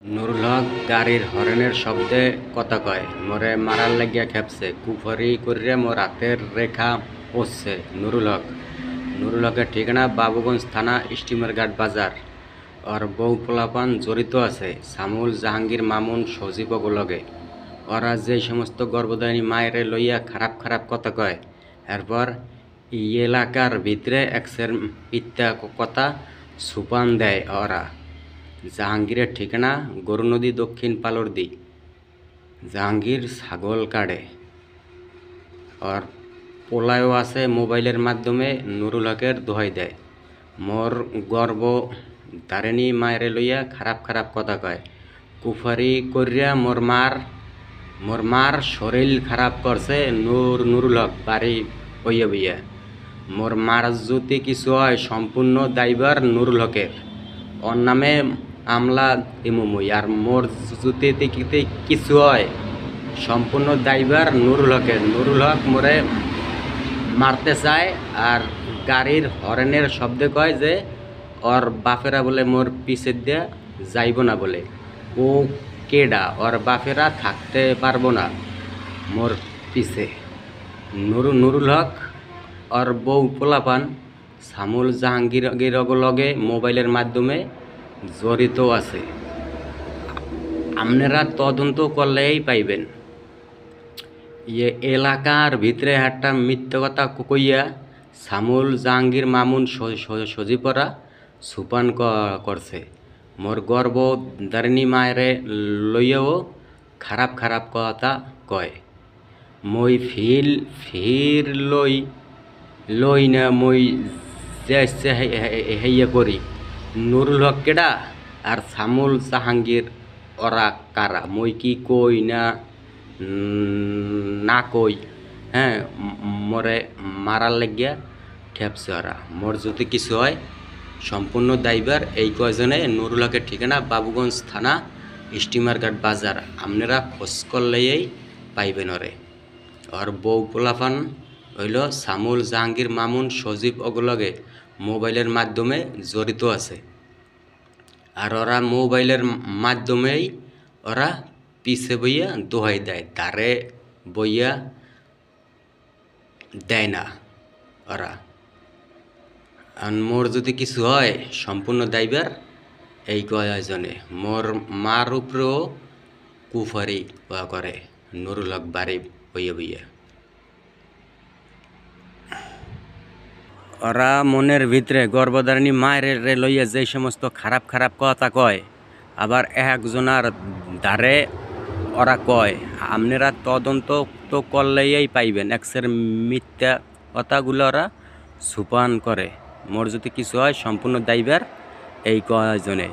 নুরুল হক গাড়ির হরেনের শব্দে কথা কয়, মোরে মারার লাগিয়া খেপছে, কুফরি করিয়া মোর হাতের রেখা পড়ছে। নুরুল হকের ঠিকানা বাবুগঞ্জ থানা, স্টিমারঘাট বাজার। ওর বউ পোলাপান জড়িত আছে, সামুল, জাহাঙ্গীর, মামুন, সজীব লগে। ওরা যে সমস্ত গর্ভধারিণী মায়েরে লইয়া খারাপ খারাপ কথা কয়, এরপর এই এলাকার ভিতরে এক্সের মিথ্যা কথা সুপান দেয়। ওরা জাহাঙ্গীরের ঠিকানা গরুনদী, দক্ষিণ পালরদি। জাহাঙ্গীর ছাগল কাটে। আর পোলায়ও আছে, মোবাইলের মাধ্যমে নুরুল হকের দোহাই দেয়। মোর গর্ব ধারেনি মায়েরে লইয়া খারাপ খারাপ কথা কয়, কুফারি করিয়া মোর মার শরীর খারাপ করছে নুরুল হক বাড়ি বইয়া বইয়া। মোর মার যদি কিছু হয় সম্পূর্ণ দায়ভার নুরুল হকের। ওর নামে আমলা দিমুমুই, আর মোর যদি কিছু হয় সম্পূর্ণ দায়ভার নুরুল হকের। নুরুল হক মোরে মারতে চায়, আর গাড়ির হরেনের শব্দে কয় যে ওর বাপেরা বলে মোর পিছে দিয়া যাইব না বলে। ও কেডা? ওর বাপেরা থাকতে পারবো না মোর পিছে। নুরুল হক ওর বউ পোলাপান সামুল, জাহাঙ্গীর লগে মোবাইলের মাধ্যমে জড়িত আছে। আপনারা তদন্ত করলেই পাইবেন। এলাকার ভিতরে একটা মিথ্যা কথা কইয়া সামুল, জাহাঙ্গীর, মামুন, সজীবরা সুপান করছে। মোর গর্ব দারিণী মায়েরে লইয়াও খারাপ খারাপ কথা কয়। মই ফির লই না, মই যে হেইয়া করি। নুরুল হক কেডা আর সামুল, জাহাঙ্গীর ওরা কারা? মই কি কই না কই? হ্যাঁ, মোরে মারার লাগিয়া খেপছে ওরা। মোর যদি কিছু হয় সম্পূর্ণ দায়ভার এই কয়জনে। নুরুল হকের ঠিকানা বাবুগঞ্জ থানা, স্টিমারঘাট বাজার। আপনারা খোঁজ করলেই পাইবেন ওরে। ওর বউ পোলাপান হইল সামুল, জাহাঙ্গীর, মামুন, সজীব ওগুলগে মোবাইলের মাধ্যমে জড়িত আছে। আর ওরা মোবাইলের মাধ্যমেই ওরা পিছে বইয়া দোহাই দেয়, তারে বইয়া দেয় না ওরা। আর মোর যদি কিছু হয় সম্পূর্ণ দায়ভার এই কয়জনে। মোর মার উপরেও কুফারি করে নুরুল হক বাড়ি বইয়া বইয়া। ওরা মনের ভিতরে গর্ভধারিণী মায়ের লইয়া যে সমস্ত খারাপ খারাপ কথা কয়, আবার একজনার দ্বারে ওরা কয়। আপনারা তদন্ত তো করলেই পাইবেন। এক্সের মিথ্যা কথাগুলো ওরা সুপান করে। মোর যদি কিছু হয় সম্পূর্ণ দায়ভার এই কয়জনে।